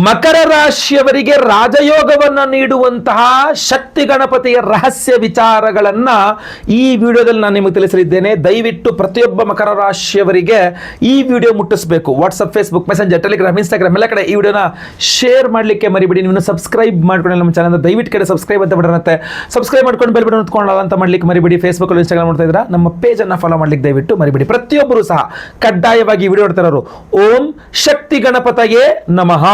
ಮಕರ ರಾಶಿಯವರಿಗೆ ರಾಜಯೋಗವನ್ನು ನೀಡುವಂತಹ ಶಕ್ತಿ ಗಣಪತಿಯ ರಹಸ್ಯ ವಿಚಾರಗಳನ್ನ ಈ ವಿಡಿಯೋದಲ್ಲಿ ನಾನು ನಿಮಗೆ ತಿಳಿಸಲಿದ್ದೇನೆ. ದಯವಿಟ್ಟು ಪ್ರತಿಯೊಬ್ಬ ಮಕರ ರಾಶಿಯವರಿಗೆ ಈ ವಿಡಿಯೋ ಮುಟ್ಟಿಸಬೇಕು. WhatsApp, Facebook, messenger, Telegram, Instagram ಎಲ್ಲ ಕಡೆ ಈ ವಿಡಿಯೋನ ಶೇರ್ ಮಾಡಲಿಕ್ಕೆ ಮರಿಬೇಡಿ. ನೀವು ಸಬ್ಸ್ಕ್ರೈಬ್ ಮಾಡ್ಕೊಂಡು ನಮ್ಮ ಚಾನಲ್ ದಯವಿಟ್ಟು ಕಡೆ ಸಬ್ಸ್ಕ್ರೈಬ್ ಅಂತ ಬಿಡತ್ತೆ. ಸಬ್ಸ್ಕ್ರೈಬ್ ಮಾಡ್ಕೊಂಡು ಬೆಲ್ ಬಟನ್ ಹೊತ್ಕೊಳ್ಳಲ್ಲ ಅಂತ ಮಾಡ್ಲಿಕ್ಕೆ ಮರಿಬೇಡಿ. ಫೇಸ್ಬುಕ್ ಅಲ್ಲಿ ಇನ್ಸ್ಟಾಗ್ರಾಮ್ ಮಾಡ್ತಾ ಇದ್ದೀರಾ, ನಮ್ಮ ಪೇಜ್ ಅನ್ನ ಫಾಲೋ ಮಾಡ್ಲಿಕ್ಕೆ ದಯವಿಟ್ಟು ಮರಿಬೇಡಿ. ಪ್ರತಿಯೊಬ್ಬರು ಸಹ ಕಡ್ಡಾಯವಾಗಿ ವಿಡಿಯೋ ನೋಡ್ತಿರೋರು ಓಂ ಶಕ್ತಿ ಗಣಪತಯೇ ನಮಃ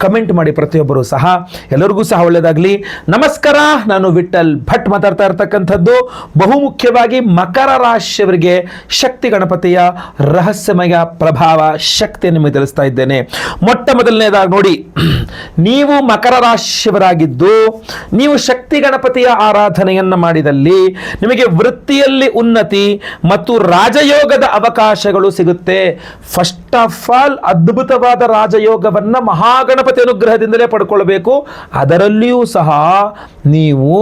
ಕಮೆಂಟ್ ಮಾಡಿ. ಪ್ರತಿಯೊಬ್ಬರು ಸಹ ಎಲ್ಲರಿಗೂ ಸಹ ಒಳ್ಳೆಯದಾಗಲಿ. ನಮಸ್ಕಾರ, ನಾನು ವಿಠಲ್ ಭಟ್ ಮಾತಾಡ್ತಾ ಇರ್ತಕ್ಕಂಥದ್ದು. ಬಹುಮುಖ್ಯವಾಗಿ ಮಕರ ರಾಶಿಯವರಿಗೆ ಶಕ್ತಿ ಗಣಪತಿಯ ರಹಸ್ಯಮಯ ಪ್ರಭಾವ ಶಕ್ತಿಯನ್ನು ನಿಮಗೆ ತಿಳಿಸ್ತಾ ಇದ್ದೇನೆ. ಮೊಟ್ಟ ಮೊದಲನೇದಾಗಿ ನೋಡಿ, ನೀವು ಮಕರ ರಾಶಿಯವರಾಗಿದ್ದು ನೀವು ಶಕ್ತಿ ಗಣಪತಿಯ ಆರಾಧನೆಯನ್ನು ಮಾಡಿದಲ್ಲಿ ನಿಮಗೆ ವೃತ್ತಿಯಲ್ಲಿ ಉನ್ನತಿ ಮತ್ತು ರಾಜಯೋಗದ ಅವಕಾಶಗಳು ಸಿಗುತ್ತೆ. ಫಸ್ಟ್ ಆಫ್ ಆಲ್ ಅದ್ಭುತವಾದ ರಾಜಯೋಗವನ್ನು ಮಹಾಗಣಪತಿ ಅನುಗ್ರಹದಿಂದಲೇ ಪಡ್ಕೊಳ್ಬೇಕು. ಅದರಲ್ಲಿಯೂ ಸಹ ನೀವು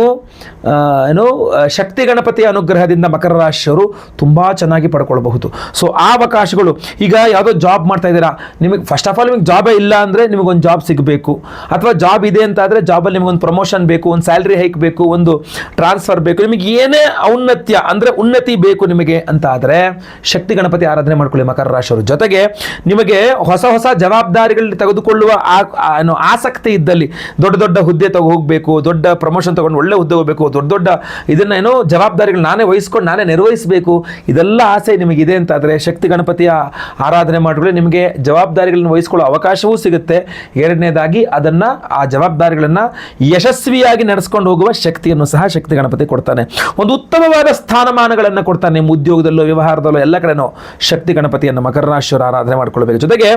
ಶಕ್ತಿ ಗಣಪತಿಯ ಅನುಗ್ರಹದಿಂದ ಮಕರ ರಾಶಿಯವರು ತುಂಬಾ ಚೆನ್ನಾಗಿ ಪಡ್ಕೊಳ್ಬಹುದು. ಸೊ ಆ ಅವಕಾಶಗಳು, ಈಗ ಯಾವುದೋ ಜಾಬ್ ಮಾಡ್ತಾ ಇದ್ದೀರಾ, ನಿಮಗೆ ಫಸ್ಟ್ ಆಫ್ ಆಲ್ ನಿಮಗೆ ಜಾಬೇ ಇಲ್ಲ ಅಂದರೆ ನಿಮಗೊಂದು ಜಾಬ್ ಸಿಗಬೇಕು, ಅಥವಾ ಜಾಬ್ ಇದೆ ಅಂತ ಆದರೆ ಜಾಬಲ್ಲಿ ನಿಮಗೊಂದು ಪ್ರಮೋಷನ್ ಬೇಕು, ಒಂದು ಸ್ಯಾಲ್ರಿ ಹೈಕ್ ಬೇಕು, ಒಂದು ಟ್ರಾನ್ಸ್ಫರ್ ಬೇಕು, ನಿಮಗೆ ಏನೇ ಔನ್ನತ್ಯ ಅಂದರೆ ಉನ್ನತಿ ಬೇಕು ನಿಮಗೆ ಅಂತ ಆದರೆ ಶಕ್ತಿ ಗಣಪತಿ ಆರಾಧನೆ ಮಾಡ್ಕೊಳ್ಳಿ ಮಕರ ರಾಶಿಯವರು. ಜೊತೆಗೆ ನಿಮಗೆ ಹೊಸ ಹೊಸ ಜವಾಬ್ದಾರಿಗಳಲ್ಲಿ ತೆಗೆದುಕೊಳ್ಳುವ ಆಸಕ್ತಿ ಇದ್ದಲ್ಲಿ, ದೊಡ್ಡ ದೊಡ್ಡ ಹುದ್ದೆ ಹೋಗಬೇಕು, ದೊಡ್ಡ ಪ್ರಮೋಷನ್ ತಗೊಂಡು ಒಳ್ಳೆ ಹುದ್ದೆ ಹೋಗಬೇಕು, ದೊಡ್ಡ ದೊಡ್ಡ ಇದನ್ನ ಜವಾಬ್ದಾರಿಗಳು ನಾನೇ ವಹಿಸ್ಕೊಂಡು ನಾನೇ ನಿರ್ವಹಿಸಬೇಕು, ಇದೆಲ್ಲ ಆಸೆ ನಿಮಗಿದೆ ಅಂತಾದರೆ ಶಕ್ತಿ ಗಣಪತಿಯ ಆರಾಧನೆ ಮಾಡಿದ್ರೆ ನಿಮಗೆ ಜವಾಬ್ದಾರಿಗಳನ್ನು ವಹಿಸ್ಕೊಳ್ಳೋ ಅವಕಾಶವೂ ಸಿಗುತ್ತೆ. ಎರಡನೇದಾಗಿ ಆ ಜವಾಬ್ದಾರಿಗಳನ್ನು ಯಶಸ್ವಿಯಾಗಿ ನಡೆಸ್ಕೊಂಡು ಹೋಗುವ ಶಕ್ತಿಯನ್ನು ಸಹ ಶಕ್ತಿ ಗಣಪತಿ ಕೊಡ್ತಾನೆ. ಒಂದು ಉತ್ತಮವಾದ ಸ್ಥಾನಮಾನಗಳನ್ನು ಕೊಡ್ತಾನೆ. ನಿಮ್ಮ ಉದ್ಯೋಗದಲ್ಲೋ ವ್ಯವಹಾರದಲ್ಲೋ ಎಲ್ಲ ಕಡೆನೂ ಶಕ್ತಿ ಗಣಪತಿಯನ್ನು ಮಕರ ರಾಶಿಯವರು ಆರಾಧನೆ ಮಾಡ್ಕೊಳ್ಬೇಕು. ಜೊತೆಗೆ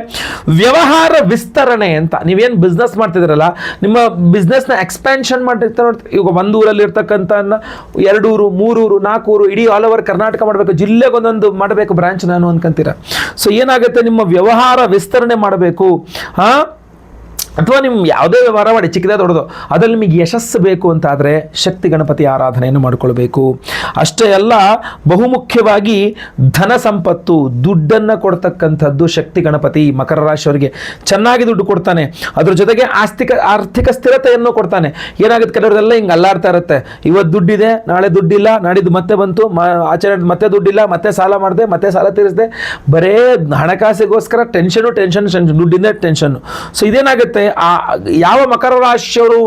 ವ್ಯವಹಾರ ವಿಸ್ತರಣೆ ಅಂತ, ನೀವೇನು ಬಿಸ್ನೆಸ್ ಮಾಡ್ತಿದ್ದೀರಲ್ಲ, ನಿಮ್ಮ ಬಿಸ್ನೆಸ್ನ ಎಕ್ಸ್ಪ್ಯಾನ್ಷನ್ ಮಾಡಿರ್ತಾರೆ. ಈಗ ಒಂದು ಊರಲ್ಲಿ ಇರ್ತಕ್ಕಂಥ 2 ಊರು, 3 ಊರು, 4 ಊರು, ಇಡೀ ಆಲ್ ಓವರ್ ಕರ್ನಾಟಕ ಮಾಡಬೇಕು, ಜಿಲ್ಲೆಗೊಂದೊಂದು ಮಾಡಬೇಕು ಬ್ರಾಂಚ್ ನಾನು ಅನ್ಕೊಂತೀರ. ಸೊ ಏನಾಗುತ್ತೆ, ನಿಮ್ಮ ವ್ಯವಹಾರ ವಿಸ್ತರಣೆ ಮಾಡಬೇಕು, ಅಥವಾ ನಿಮ್ಮ ಯಾವುದೇ ವ್ಯವಹಾರ ಮಾಡಿ, ಚಿಕ್ಕದೇ ದೊಡ್ಡದು, ಅದರಲ್ಲಿ ನಿಮಗೆ ಯಶಸ್ಸು ಬೇಕು ಅಂತಾದರೆ ಶಕ್ತಿ ಗಣಪತಿ ಆರಾಧನೆಯನ್ನು ಮಾಡಿಕೊಳ್ಬೇಕು. ಅಷ್ಟೇ ಅಲ್ಲ, ಬಹುಮುಖ್ಯವಾಗಿ ಧನ ಸಂಪತ್ತು, ದುಡ್ಡನ್ನು ಕೊಡ್ತಕ್ಕಂಥದ್ದು ಶಕ್ತಿ ಗಣಪತಿ ಮಕರ ರಾಶಿಯವರಿಗೆ ಚೆನ್ನಾಗಿ ದುಡ್ಡು ಕೊಡ್ತಾನೆ. ಅದ್ರ ಜೊತೆಗೆ ಆರ್ಥಿಕ ಸ್ಥಿರತೆಯನ್ನು ಕೊಡ್ತಾನೆ. ಏನಾಗುತ್ತೆ, ಕೆಲವರೆಲ್ಲ ಹಿಂಗೆ ಅಲ್ಲಾಡ್ತಾ ಇರುತ್ತೆ, ಇವತ್ತು ದುಡ್ಡಿದೆ, ನಾಳೆ ದುಡ್ಡಿಲ್ಲ, ನಾಡಿದ್ದು ಮತ್ತೆ ಬಂತು, ಆಚರಣೆ ಮತ್ತೆ ದುಡ್ಡಿಲ್ಲ, ಮತ್ತೆ ಸಾಲ ಮಾಡಿದೆ, ಮತ್ತೆ ಸಾಲ ತೀರಿಸಿದೆ, ಬರೇ ಹಣಕಾಸಿಗೋಸ್ಕರ ಟೆನ್ಷನ್, ದುಡ್ಡಿಂದ ಟೆನ್ಷನ್ನು. ಸೊ ಇದೇನಾಗುತ್ತೆ, ಯಾವ ಮಕರ ರಾಶಿಯವರು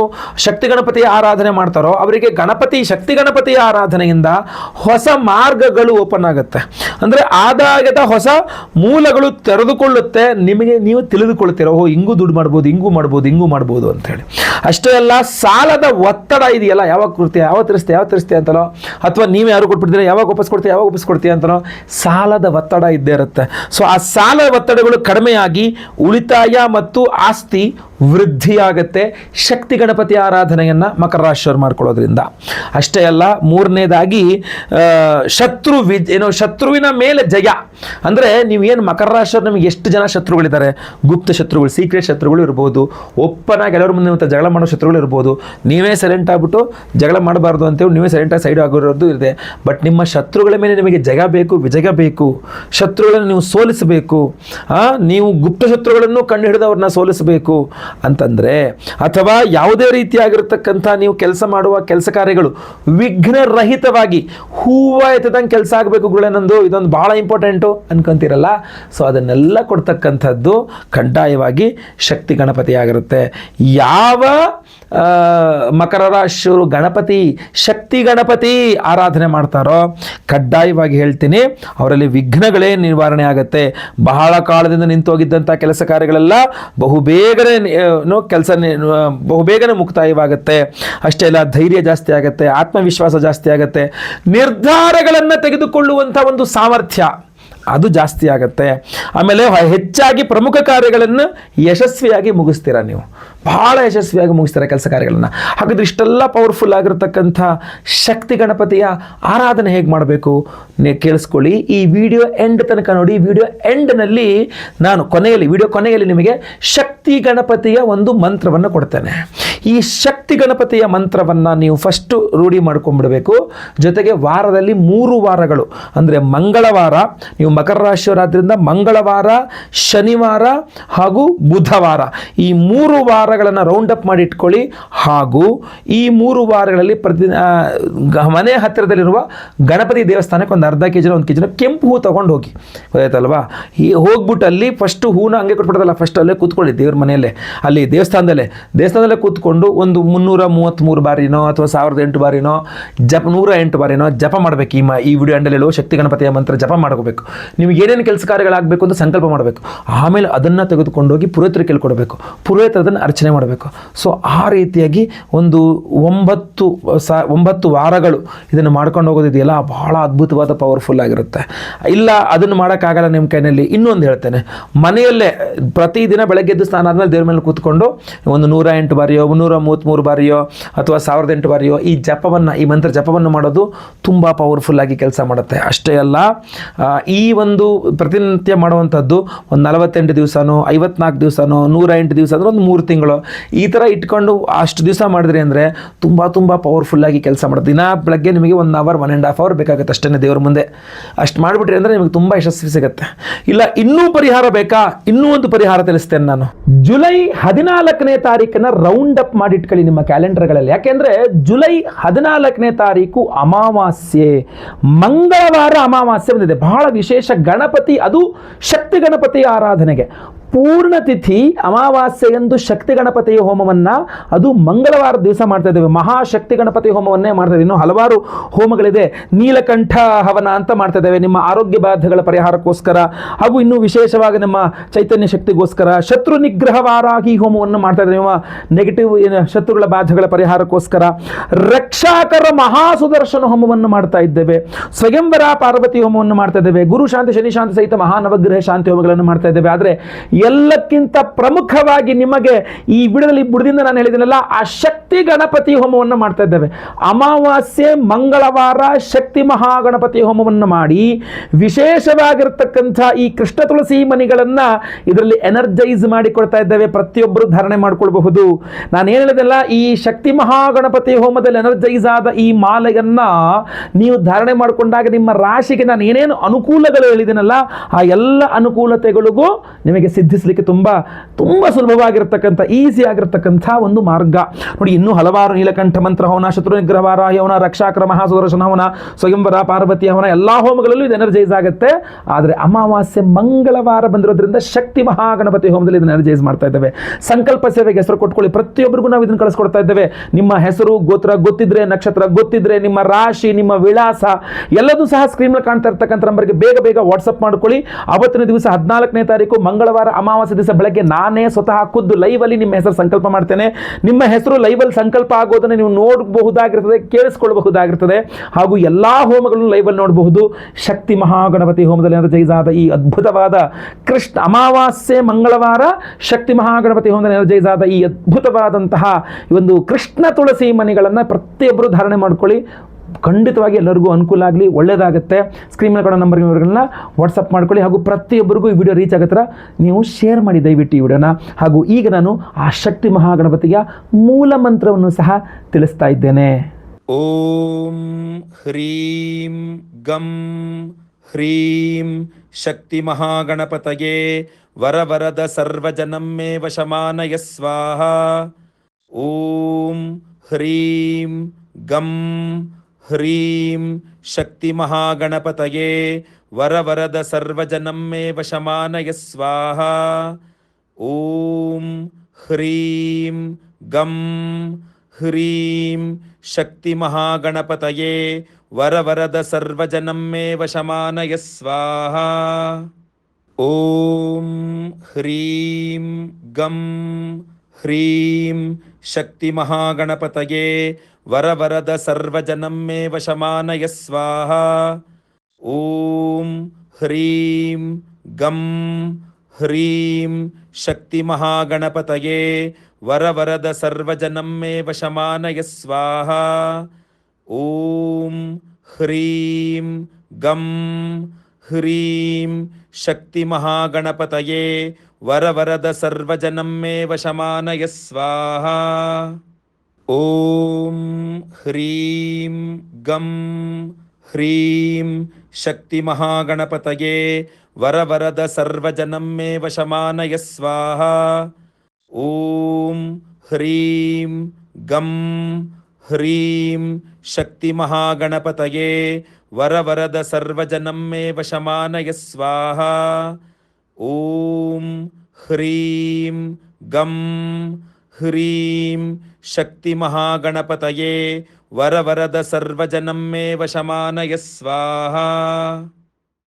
ಶಕ್ತಿ ಗಣಪತಿಯ ಆರಾಧನೆ ಮಾಡ್ತಾರೋ ಅವರಿಗೆ ಶಕ್ತಿ ಗಣಪತಿಯ ಆರಾಧನೆಯಿಂದ ಹೊಸ ಮಾರ್ಗಗಳು ಓಪನ್ ಆಗುತ್ತೆ. ಅಂದ್ರೆ ಆದಾಯದ ಹೊಸ ಮೂಲಗಳು ತೆರೆದುಕೊಳ್ಳುತ್ತೆ. ನಿಮಗೆ ನೀವು ತಿಳಿದುಕೊಳ್ತೀರ, ಹಿಂಗೂ ದುಡ್ಡು ಮಾಡ್ಬೋದು, ಹಿಂಗೂ ಮಾಡ್ಬೋದು ಅಂತ ಹೇಳಿ. ಅಷ್ಟೇ ಅಲ್ಲ, ಸಾಲದ ಒತ್ತಡ ಇದೆಯಲ್ಲ, ಯಾವಾಗ ತೀರಿಸ್ತೀಯ ಅಂತಲೋ, ಅಥವಾ ನೀವು ಯಾರು ಕೊಟ್ಬಿಡ್ತೀರ, ಯಾವಾಗ ವಾಪಸ್ ಕೊಡ್ತೀಯ ಅಂತಲೋ ಸಾಲದ ಒತ್ತಡ ಇದ್ದೇ ಇರುತ್ತೆ. ಸೊ ಆ ಸಾಲ ಒತ್ತಡಗಳು ಕಡಿಮೆಯಾಗಿ ಉಳಿತಾಯ ಮತ್ತು ಆಸ್ತಿ ವೃದ್ಧಿಯಾಗುತ್ತೆ ಶಕ್ತಿ ಗಣಪತಿ ಆರಾಧನೆಯನ್ನು ಮಕರ ರಾಶಿಯವರು ಮಾಡ್ಕೊಳ್ಳೋದ್ರಿಂದ. ಅಷ್ಟೇ ಅಲ್ಲ, ಮೂರನೇದಾಗಿ ಶತ್ರುವಿನ ಮೇಲೆ ಜಯ. ಅಂದರೆ ನೀವೇನು ಮಕರ ರಾಶಿಯವರು, ನಿಮಗೆ ಎಷ್ಟು ಜನ ಶತ್ರುಗಳಿದ್ದಾರೆ, ಗುಪ್ತ ಶತ್ರುಗಳು, ಸೀಕ್ರೆಟ್ ಶತ್ರುಗಳು ಇರ್ಬೋದು, ಓಪನಾಗಿ ಎಲ್ಲರ ಮುಂದೆ ಜಗಳ ಮಾಡೋ ಶತ್ರುಗಳು ಇರ್ಬೋದು. ನೀವೇ ಸೈಲೆಂಟ್ ಆಗ್ಬಿಟ್ಟು ಜಗಳ ಮಾಡಬಾರ್ದು ಅಂತೇಳಿ ನೀವೇ ಸೈಲೆಂಟಾಗಿ ಸೈಡ್ ಆಗಿರೋದು ಇದೆ. ಬಟ್ ನಿಮ್ಮ ಶತ್ರುಗಳ ಮೇಲೆ ನಿಮಗೆ ಜಯ ಬೇಕು, ವಿಜಯ ಬೇಕು, ಶತ್ರುಗಳನ್ನು ನೀವು ಸೋಲಿಸಬೇಕು, ನೀವು ಗುಪ್ತ ಶತ್ರುಗಳನ್ನು ಕಂಡು ಹಿಡಿದವ್ರನ್ನ ಸೋಲಿಸಬೇಕು ಅಂತಂದರೆ, ಅಥವಾ ಯಾವುದೇ ರೀತಿಯಾಗಿರ್ತಕ್ಕಂಥ ನೀವು ಕೆಲಸ ಮಾಡುವ ಕೆಲಸ ಕಾರ್ಯಗಳು ವಿಘ್ನರಹಿತವಾಗಿ ಹೂವ ಎತ್ತದಂಗೆ ಕೆಲಸ ಆಗಬೇಕು ಗುರುಗಳನ್ನೊಂದು, ಇದೊಂದು ಬಹಳ ಇಂಪಾರ್ಟೆಂಟು ಅನ್ಕೊಂತೀರಲ್ಲ. ಸೊ ಅದನ್ನೆಲ್ಲ ಕೊಡ್ತಕ್ಕಂಥದ್ದು ಕಡ್ಡಾಯವಾಗಿ ಶಕ್ತಿ ಗಣಪತಿ ಆಗಿರುತ್ತೆ. ಯಾವ ಮಕರ ರಾಶಿಯವರು ಶಕ್ತಿ ಗಣಪತಿ ಆರಾಧನೆ ಮಾಡ್ತಾರೋ ಕಡ್ಡಾಯವಾಗಿ ಹೇಳ್ತೀನಿ, ಅವರಲ್ಲಿ ವಿಘ್ನಗಳೇ ನಿವಾರಣೆ ಆಗುತ್ತೆ. ಬಹಳ ಕಾಲದಿಂದ ನಿಂತೋಗಿದ್ದಂಥ ಕೆಲಸ ಕಾರ್ಯಗಳೆಲ್ಲ ಬಹುಬೇಗನೆ ಮುಕ್ತಾಯವಾಗುತ್ತೆ. ಅಷ್ಟೇ ಅಲ್ಲ, ಧೈರ್ಯ ಜಾಸ್ತಿ ಆಗುತ್ತೆ, ಆತ್ಮವಿಶ್ವಾಸ ಜಾಸ್ತಿ ಆಗುತ್ತೆ, ನಿರ್ಧಾರಗಳನ್ನು ತೆಗೆದುಕೊಳ್ಳುವಂಥ ಒಂದು ಸಾಮರ್ಥ್ಯ ಅದು ಜಾಸ್ತಿ ಆಗುತ್ತೆ. ಆಮೇಲೆ ಹೆಚ್ಚಾಗಿ ಪ್ರಮುಖ ಕಾರ್ಯಗಳನ್ನು ಯಶಸ್ವಿಯಾಗಿ ಮುಗಿಸ್ತೀರಾ, ನೀವು ಬಹಳ ಯಶಸ್ವಿಯಾಗಿ ಮುಗಿಸ್ತೀರಾ ಕೆಲಸ ಕಾರ್ಯಗಳನ್ನು. ಹಾಗಾದ್ರೆ ಇಷ್ಟೆಲ್ಲ ಪವರ್ಫುಲ್ ಆಗಿರತಕ್ಕಂಥ ಶಕ್ತಿ ಗಣಪತಿಯ ಆರಾಧನೆ ಹೇಗೆ ಮಾಡಬೇಕು ಕೇಳಿಸ್ಕೊಳ್ಳಿ. ಈ ವಿಡಿಯೋ ಎಂಡ್ ತನಕ ನೋಡಿ. ವಿಡಿಯೋ ಎಂಡ್ನಲ್ಲಿ ನಾನು ವಿಡಿಯೋ ಕೊನೆಯಲ್ಲಿ ನಿಮಗೆ ಶಕ್ತಿ ಗಣಪತಿಯ ಒಂದು ಮಂತ್ರವನ್ನು ಕೊಡ್ತೇನೆ. ಈ ಶಕ್ತಿ ಗಣಪತಿಯ ಮಂತ್ರವನ್ನು ನೀವು ಫಸ್ಟು ರೂಢಿ ಮಾಡ್ಕೊಂಡ್ಬಿಡಬೇಕು. ಜೊತೆಗೆ ವಾರದಲ್ಲಿ 3 ವಾರಗಳು ಅಂದರೆ ಮಂಗಳವಾರ, ನೀವು ಮಕರ ರಾಶಿಯವರಾದ್ರಿಂದ ಮಂಗಳವಾರ, ಶನಿವಾರ ಹಾಗೂ ಬುಧವಾರ ಈ 3 ವಾರಗಳನ್ನು ರೌಂಡ್ ಅಪ್ ಮಾಡಿ ಇಟ್ಕೊಳ್ಳಿ. ಹಾಗೂ ಈ 3 ವಾರಗಳಲ್ಲಿ ಮನೆ ಹತ್ತಿರದಲ್ಲಿರುವ ಗಣಪತಿ ದೇವಸ್ಥಾನಕ್ಕೆ ಒಂದು ಅರ್ಧ ಕೆಜಿನ 1 ಕೆಜಿನ ಕೆಂಪು ಹೂ ತೊಗೊಂಡು ಹೋಗಿ, ಗೊತ್ತಾಯ್ತಲ್ವಾ? ಈ ಹೋಗ್ಬಿಟ್ಟು ಅಲ್ಲಿ ಫಸ್ಟು ಹೂನ ಹಂಗೆ ಕೊಟ್ಬಿಡೋದಲ್ಲ, ಫಸ್ಟ್ ಅಲ್ಲೇ ಕೂತ್ಕೊಳ್ಳಿ ದೇವ್ರ ಮನೆಯಲ್ಲೇ, ಅಲ್ಲಿ ದೇವಸ್ಥಾನದಲ್ಲೇ ಕೂತ್ಕೊಂಡು ಒಂದು 333 ಬಾರಿನೋ ಅಥವಾ 1008 ಬಾರಿನೋ 108 ಬಾರಿನೋ ಜಪ ಮಾಡಬೇಕು. ಈ ವಿಡಿಯೋ ಅಂಡಲ್ಲಿ ಹೇಳುವ ಶಕ್ತಿ ಗಣಪತಿಯ ಮಂತ್ರ ಜಪ ಮಾಡ್ಕೋಬೇಕು. ನಿಮಗೆ ಏನೇನು ಕೆಲಸ ಕಾರ್ಯಗಳಾಗಬೇಕು ಅಂತ ಸಂಕಲ್ಪ ಮಾಡಬೇಕು. ಆಮೇಲೆ ಅದನ್ನು ತೆಗೆದುಕೊಂಡೋಗಿ ಪುರೋಹಿತರಿಗೆ ಕೇಳ್ಕೊಡ್ಬೇಕು, ಪುರೋಹಿತರು ಅದನ್ನು ಅರ್ಚನೆ ಮಾಡಬೇಕು. ಸೊ ಆ ರೀತಿಯಾಗಿ ಒಂದು 9 ವಾರಗಳು ಇದನ್ನು ಮಾಡ್ಕೊಂಡು ಹೋಗೋದಿದೆಯಲ್ಲ, ಬಹಳ ಅದ್ಭುತವಾದ ಪವರ್ಫುಲ್ ಆಗಿರುತ್ತೆ. ಇಲ್ಲ ಅದನ್ನು ಮಾಡೋಕ್ಕಾಗಲ್ಲ ನಿಮ್ಮ ಕೈನಲ್ಲಿ, ಇನ್ನೊಂದು ಹೇಳ್ತೇನೆ, ಮನೆಯಲ್ಲೇ ಪ್ರತಿದಿನ ಬೆಳಗ್ಗೆ ಎದ್ದು ಸ್ನಾನ ಆದಮೇಲೆ ದೇವ್ರ ಮೇಲೆ ಕೂತ್ಕೊಂಡು ಒಂದು 108 ಬಾರಿಯೋ 133 ಬಾರಿಯೋ ಅಥವಾ 1008 ಬಾರಿಯೋ ಈ ಮಂತ್ರ ಜಪವನ್ನು ಮಾಡೋದು ತುಂಬ ಪವರ್ಫುಲ್ ಆಗಿ ಕೆಲಸ ಮಾಡುತ್ತೆ. ಅಷ್ಟೇ ಅಲ್ಲ, ಈ ಒಂದು ಪ್ರತಿನಿತ್ಯ ಮಾಡುವಂಥದ್ದು ಒಂದು 48 ದಿವಸನೋ 54 ದಿವಸನೋ 108 ದಿವಸ ಅಂದರೆ ಒಂದು 3 ತಿಂಗಳು ಈ ಥರ ಇಟ್ಕೊಂಡು ಅಷ್ಟು ದಿವಸ ಮಾಡಿದ್ರಿ ಅಂದರೆ ತುಂಬ ಪವರ್ಫುಲ್ಲಾಗಿ ಕೆಲಸ ಮಾಡುತ್ತೆ. ದಿನ ಬೆಳಗ್ಗೆ ನಿಮಗೆ 1 ಅವರ್ 1.5 ಅವರ್ ಬೇಕಾಗುತ್ತೆ ಅಷ್ಟೇ ದೇವ್ರ ಮುಂದೆ. ಅಷ್ಟು ಮಾಡಿಬಿಟ್ರಿ ಅಂದರೆ ನಿಮಗೆ ತುಂಬ ಯಶಸ್ವಿ ಸಿಗುತ್ತೆ. ಇಲ್ಲ ಇನ್ನೂ ಪರಿಹಾರ ಬೇಕಾ? ಇನ್ನೂ ಒಂದು ಪರಿಹಾರ ತಿಳಿಸ್ತೇನೆ ನಾನು. ಜುಲೈ 14ನೇ ತಾರೀಕನ್ನು ರೌಂಡ್ ಅಪ್ ಮಾಡಿಟ್ಕೊಳ್ಳಿ ನಿಮ್ಮ ಕ್ಯಾಲೆಂಡರ್ಗಳಲ್ಲಿ. ಯಾಕೆಂದರೆ ಜುಲೈ 14ನೇ ತಾರೀಕು ಅಮಾವಾಸ್ಯೆ, ಮಂಗಳವಾರ ಅಮಾವಾಸ್ಯೆ ಬಂದಿದೆ. ಬಹಳ ವಿಶೇಷ ಗಣಪತಿ, ಅದು ಶಕ್ತಿ ಗಣಪತಿ ಆರಾಧನೆಗೆ ಪೂರ್ಣ ತಿಥಿ ಅಮಾವಾಸ್ಯೆಯಂದು ಶಕ್ತಿ ಗಣಪತಿಯ ಹೋಮವನ್ನು ಅದು ಮಂಗಳವಾರ ದಿವಸ ಮಾಡ್ತಾ ಇದ್ದೇವೆ. ಮಹಾಶಕ್ತಿ ಗಣಪತಿ ಹೋಮವನ್ನೇ ಮಾಡ್ತಾ ಇದ್ದೀವಿ. ಇನ್ನೂ ಹಲವಾರು ಹೋಮಗಳಿದೆ. ನೀಲಕಂಠ ಹವನ ಅಂತ ಮಾಡ್ತಾ ಇದ್ದೇವೆ ನಿಮ್ಮ ಆರೋಗ್ಯ ಬಾಧೆಗಳ ಪರಿಹಾರಕ್ಕೋಸ್ಕರ. ಹಾಗೂ ಇನ್ನೂ ವಿಶೇಷವಾಗಿ ನಮ್ಮ ಚೈತನ್ಯ ಶಕ್ತಿಗೋಸ್ಕರ ಶತ್ರು ನಿಗ್ರಹ ವಾರಾಹಿ ಹೋಮವನ್ನು ಮಾಡ್ತಾ ಇದ್ದೇವೆ, ನಿಮ್ಮ ನೆಗೆಟಿವ್ ಶತ್ರುಗಳ ಬಾಧೆಗಳ ಪರಿಹಾರಕ್ಕೋಸ್ಕರ. ರಕ್ಷಾಕರ ಮಹಾಸುದರ್ಶನ ಹೋಮವನ್ನು ಮಾಡ್ತಾ ಇದ್ದೇವೆ. ಸ್ವಯಂವರ ಪಾರ್ವತಿ ಹೋಮವನ್ನು ಮಾಡ್ತಾ ಇದ್ದೇವೆ. ಗುರು ಶಾಂತಿ ಶನಿ ಶಾಂತಿ ಸಹಿತ ಮಹಾನವಗ್ರಹ ಶಾಂತಿ ಹೋಮಗಳನ್ನು ಮಾಡ್ತಾ ಇದ್ದೇವೆ. ಆದರೆ ಎಲ್ಲಕ್ಕಿಂತ ಪ್ರಮುಖವಾಗಿ ನಿಮಗೆ ಈ ವಿಡಿಯೋದಲ್ಲಿ ಬುಡದಿಂದ ನಾನು ಹೇಳಿದ್ದೀನಲ್ಲ, ಆ ಶಕ್ತಿ ಗಣಪತಿ ಹೋಮವನ್ನು ಮಾಡ್ತಾ ಇದ್ದೇವೆ. ಅಮಾವಾಸ್ಯೆ ಮಂಗಳವಾರ ಶಕ್ತಿ ಮಹಾಗಣಪತಿ ಹೋಮವನ್ನು ಮಾಡಿ ವಿಶೇಷವಾಗಿರ್ತಕ್ಕಂಥ ಈ ಕೃಷ್ಣ ತುಳಸಿ ಮಣಿಗಳನ್ನು ಇದರಲ್ಲಿ ಎನರ್ಜೈಸ್ ಮಾಡಿಕೊಡ್ತಾ ಇದ್ದೇವೆ. ಪ್ರತಿಯೊಬ್ಬರು ಧಾರಣೆ ಮಾಡಿಕೊಳ್ಬಹುದು. ನಾನು ಏನು ಹೇಳಿದೆಲ್ಲ, ಈ ಶಕ್ತಿ ಮಹಾಗಣಪತಿ ಹೋಮದಲ್ಲಿ ಎನರ್ಜೈಸ್ ಆದ ಈ ಮಾಲೆಯನ್ನ ನೀವು ಧಾರಣೆ ಮಾಡಿಕೊಂಡಾಗ ನಿಮ್ಮ ರಾಶಿಗೆ ನಾನು ಏನೇನು ಅನುಕೂಲಗಳು ಹೇಳಿದ್ದೀನಲ್ಲ, ಆ ಎಲ್ಲ ಅನುಕೂಲತೆಗಳಿಗೂ ನಿಮಗೆ ಸಿದ್ಧಿಸಲಿಕ್ಕೆ ತುಂಬ ಸುಲಭವಾಗಿರ್ತಕ್ಕಂಥ ಈಸಿ ಆಗಿರ್ತಕ್ಕಂಥ ಒಂದು ಮಾರ್ಗ ನೋಡಿ. ಇನ್ನೂ ಹಲವಾರು ನೀಲಕಂಠ ಮಂತ್ರ ಹವನ, ಶತ್ರು ನಿಗ್ರಹ ವಾರಾಹಿ ಹವನ, ರಕ್ಷಾಕರ ಮಹಾಸುದರ್ಶನ ಹವನ, ಸ್ವಯಂವರ ಪಾರ್ವತಿ ಹವನ, ಎಲ್ಲ ಹೋಮಗಳಲ್ಲೂ ಇದು ಎನರ್ಜೈಸ್ ಆಗುತ್ತೆ. ಆದರೆ ಅಮಾವಾಸ್ಯೆ ಮಂಗಳವಾರ ಬಂದಿರೋದ್ರಿಂದ ಶಕ್ತಿ ಮಹಾಗಣಪತಿ ಹೋಮದಲ್ಲಿ ಇದನ್ನು ಎನರ್ಜೈಸ್ ಮಾಡ್ತಾ ಇದ್ದೇವೆ. ಸಂಕಲ್ಪ ಸೇವೆಗೆ ಹೆಸರು ಕೊಟ್ಕೊಳ್ಳಿ. ಪ್ರತಿಯೊಬ್ಬರಿಗೂ ನಾವು ಇದನ್ನು ಕಳಿಸ್ಕೊಡ್ತಾ ಇದ್ದೇವೆ. ನಿಮ್ಮ ಹೆಸರು ಗೋತ್ರ ಗೊತ್ತಿದ್ರೆ, ನಕ್ಷತ್ರ ಗೊತ್ತಿದ್ರೆ, ನಿಮ್ಮ ರಾಶಿ, ನಿಮ್ಮ ವಿಳಾಸ ಎಲ್ಲದೂ ಸಹ ಸ್ಕ್ರೀನ್ ಕಾಣ್ತಾ ಇರ್ತಕ್ಕಂಥ ನಂಬರ್ಗೆ ಬೇಗ ವಾಟ್ಸಪ್ ಮಾಡ್ಕೊಳ್ಳಿ. ಅವತ್ತಿನ ದಿವಸ 14ನೇ ತಾರೀಕು ಮಂಗಳವಾರ ಅಮಾವಾಸ್ಯೆ ದಿವಸ ಬೆಳಗ್ಗೆ ನಾನೇ ಸ್ವತಃ ಖುದ್ದು ಲೈವ್ ಅಲ್ಲಿ ನಿಮ್ಮ ಹೆಸರು ಸಂಕಲ್ಪ ಮಾಡ್ತೇನೆ. ನಿಮ್ಮ ಹೆಸರು ಲೈವ್ ಅಲ್ಲಿ ಸಂಕಲ್ಪ ಆಗೋದನ್ನು ನೀವು ನೋಡಬಹುದಾಗಿರ್ತದೆ, ಕೇಳಿಸ್ಕೊಳ್ಬಹುದಾಗಿರ್ತದೆ. ಹಾಗೂ ಎಲ್ಲಾ ಹೋಮಗಳನ್ನು ಲೈವ್ ಅಲ್ಲಿ ನೋಡಬಹುದು. ಶಕ್ತಿ ಮಹಾಗಣಪತಿ ಹೋಮದಲ್ಲಿ ಎನರ್ಜೈಸ್ ಆದ ಈ ಅದ್ಭುತವಾದ ಅಮಾವಾಸ್ಯೆ ಮಂಗಳವಾರ ಶಕ್ತಿ ಮಹಾಗಣಪತಿ ಹೋಮದಲ್ಲಿ ಎನರ್ಜೈಸ್ ಆದ ಈ ಅದ್ಭುತವಾದಂತಹ ಒಂದು ಕೃಷ್ಣ ತುಳಸಿ ಮಣಿಗಳನ್ನು ಪ್ರತಿಯೊಬ್ಬರು ಧಾರಣೆ ಮಾಡ್ಕೊಳ್ಳಿ. ಖಂಡಿತವಾಗಿ ಎಲ್ಲರಿಗೂ ಅನುಕೂಲ ಆಗಲಿ, ಒಳ್ಳೆಯದಾಗುತ್ತೆ. ಸ್ಕ್ರೀನ್ ಮೇಲೆ ಕೊಡೋ ನಂಬರ್ಗೆ ಇವರುಗಳನ್ನ ವಾಟ್ಸಪ್ ಮಾಡ್ಕೊಳ್ಳಿ. ಹಾಗೂ ಪ್ರತಿಯೊಬ್ಬರಿಗೂ ಈ ವಿಡಿಯೋ ರೀಚ್ ಆಗೋ ಥರ ನೀವು ಶೇರ್ ಮಾಡಿ ದಯವಿಟ್ಟು ಈ ವಿಡಿಯೋನ. ಹಾಗೂ ಈಗ ನಾನು ಆ ಶಕ್ತಿ ಮಹಾಗಣಪತಿಯ ಮೂಲ ಮಂತ್ರವನ್ನು ಸಹ ತಿಳಿಸ್ತಾ ಇದ್ದೇನೆ. ಓಂ ಹ್ರೀಂ ಗಂ ಹ್ರೀಂ ಶಕ್ತಿ ಮಹಾಗಣಪತಯೇ ವರವರದ ಸರ್ವಜನಂ ಮೇ ವಶಮಾನಯ ಸ್ವಾಹ. ಓಂ ಹ್ರೀಂ ಗಂ ಹ್ರೀಂ ಶಕ್ತಿ ಮಹಾಗಣಪತಯೇ ವರವರದ ಸರ್ವಜನಂ ಮೇ ವಶಮಾನಯ ಸ್ವಾಹ. ಓಂ ಹ್ರೀಂ ಗಂ ಹ್ರೀಂ ಶಕ್ತಿ ಮಹಾಗಣಪತಯೇ ವರವರದ ಸರ್ವಜನಂ ಮೇ ವಶಮಾನಯ ಸ್ವಾಹ. ಓಂ ಹ್ರೀಂ ಗಂ ಹ್ರೀಂ ಶಕ್ತಿ ಮಹಾಗಣಪತಯೇ ವರವರದ ಸರ್ವಜನಂ ಮೇ ವಶಮಾನಯ ಸ್ವಾಹ. ಓಂ ಹ್ರೀಂ ಗಂ ಹ್ರೀಂ ಶಕ್ತಿ ಮಹಾಗಣಪತಯೇ ವರವರದ ಸರ್ವಜನಂ ಮೇ ವಶಮಾನಯ ಸ್ವಾಹ. ಓಂ ಹ್ರೀಂ ಗಂ ಹ್ರೀಂ ಶಕ್ತಿ ಮಹಾಗಣಪತಯೇ ವರವರದ ಸರ್ವಜನಂ ಮೇ ವಶಮಾನಯ ಸ್ವಾಹ. ಓಂ ಹ್ರೀಂ ಗಂ ಹ್ರೀಂ ಶಕ್ತಿ ಮಹಾಗಣಪತಯೇ ವರವರದ ಸರ್ವಜನಂ ಮೇ ವಶಮಾನಯ ಸ್ವಾಹ. ಓಂ ಹ್ರೀಂ ಗಂ ಹ್ರೀಂ ಶಕ್ತಿ ಮಹಾಗಣಪತಯೇ ವರವರದ ಸರ್ವಜನಂ ಮೇ ವಶಮಾನಯ ಸ್ವಾಹ. ಓಂ ಹ್ರೀಂ ಗಂ ಹ್ರೀಂ ಶಕ್ತಿ ಮಹಾಗಣಪತಯೇ ವರವರದ ಸರ್ವಜನಂ ಮೇ ವಶಮಾನಯ ಸ್ವಾಹ.